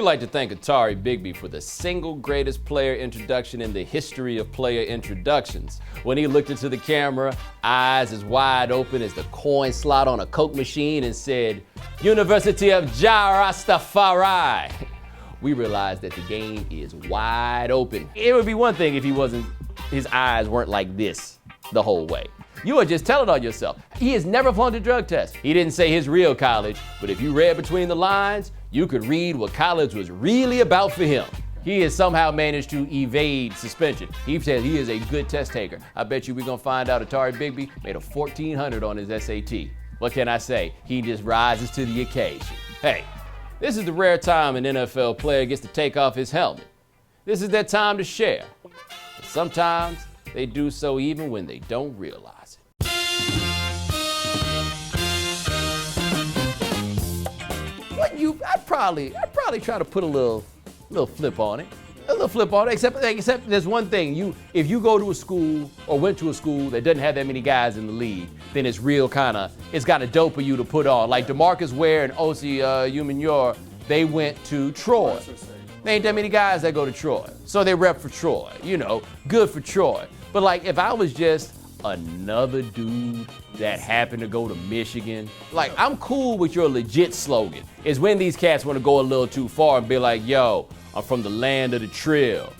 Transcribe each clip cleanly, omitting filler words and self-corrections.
like to thank Atari Bigby for the single greatest player introduction in the history of player introductions. When he looked into the camera, eyes as wide open as the coin slot on a Coke machine and said, "University of Jah and Rastafari." We realized that the game is wide open. It would be one thing if his eyes weren't like this the whole way. You are just telling on yourself. He has never flunked a drug test. He didn't say his real college, but if you read between the lines, you could read what college was really about for him. He has somehow managed to evade suspension. He says he is a good test taker. I bet you we're gonna find out Atari Bigby made a 1400 on his SAT. What can I say? He just rises to the occasion. Hey, this is the rare time an NFL player gets to take off his helmet. This is their time to share. But sometimes they do so even when they don't realize it. I'd probably try to put a little flip on it. Except there's one thing. If you go to a school or went to a school that doesn't have that many guys in the league, then it's got a dope for you to put on. Like DeMarcus Ware and Osi Umenyiora, they went to Troy. There ain't that many guys that go to Troy. So they rep for Troy, good for Troy. But like if I was just another dude that happened to go to Michigan, like I'm cool with your legit slogan. It's when these cats want to go a little too far and be like, yo, I'm from the land of the trill,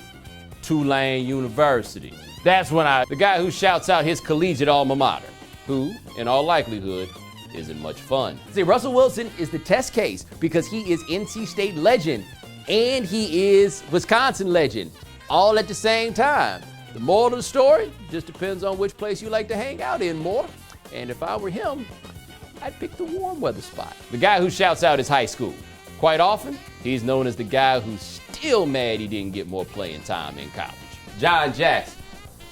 Tulane University. That's when the guy who shouts out his collegiate alma mater, who, in all likelihood, isn't much fun. See, Russell Wilson is the test case because he is NC State legend and he is Wisconsin legend, all at the same time. The moral of the story just depends on which place you like to hang out in more. And if I were him, I'd pick the warm weather spot. The guy who shouts out his high school. Quite often, he's known as the guy who's still mad he didn't get more playing time in college. John Jackson,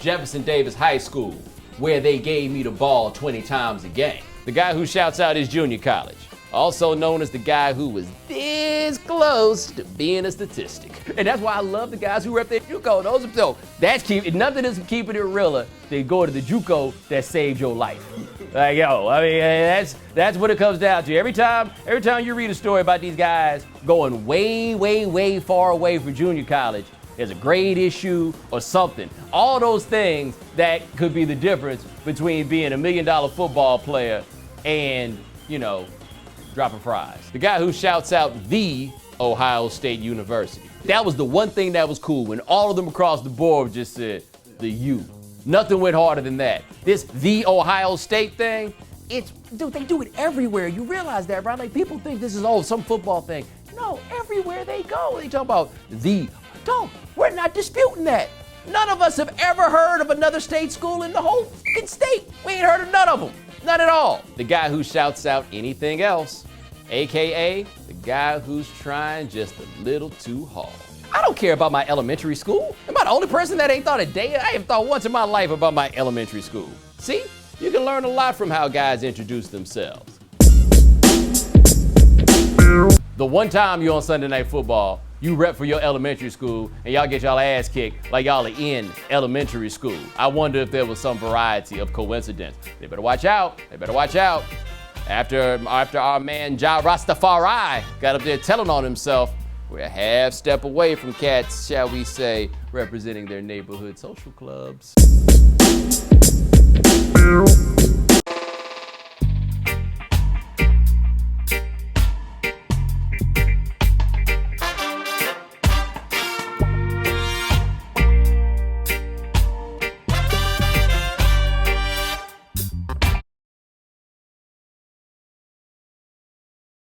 Jefferson Davis High School, where they gave me the ball 20 times a game. The guy who shouts out his junior college. Also known as the guy who was this close to being a statistic. And that's why I love the guys who rep their JUCO. Nothing is keeping it realer than going to the JUCO that saved your life. Like, that's what it comes down to. Every time you read a story about these guys going way, way, way far away from junior college, there's a grade issue or something. All those things that could be the difference between being $1 million football player and, dropping fries. The guy who shouts out the Ohio State University. That was the one thing that was cool when all of them across the board just said the U. Nothing went harder than that. This the Ohio State thing, they do it everywhere. You realize that, right? Like people think this is some football thing. No, everywhere they go, they talk about we're not disputing that. None of us have ever heard of another state school in the whole fucking state. We ain't heard of none of them. None at all. The guy who shouts out anything else, AKA the guy who's trying just a little too hard. I don't care about my elementary school. Am I the only person that ain't thought a day? I have thought once in my life about my elementary school. See, you can learn a lot from how guys introduce themselves. The one time you're on Sunday Night Football, you rep for your elementary school and y'all get y'all ass kicked like y'all are in elementary school. I wonder if there was some variety of coincidence. They better watch out. After our man Jah and Rastafari got up there telling on himself, we're a half step away from cats, shall we say, representing their neighborhood social clubs.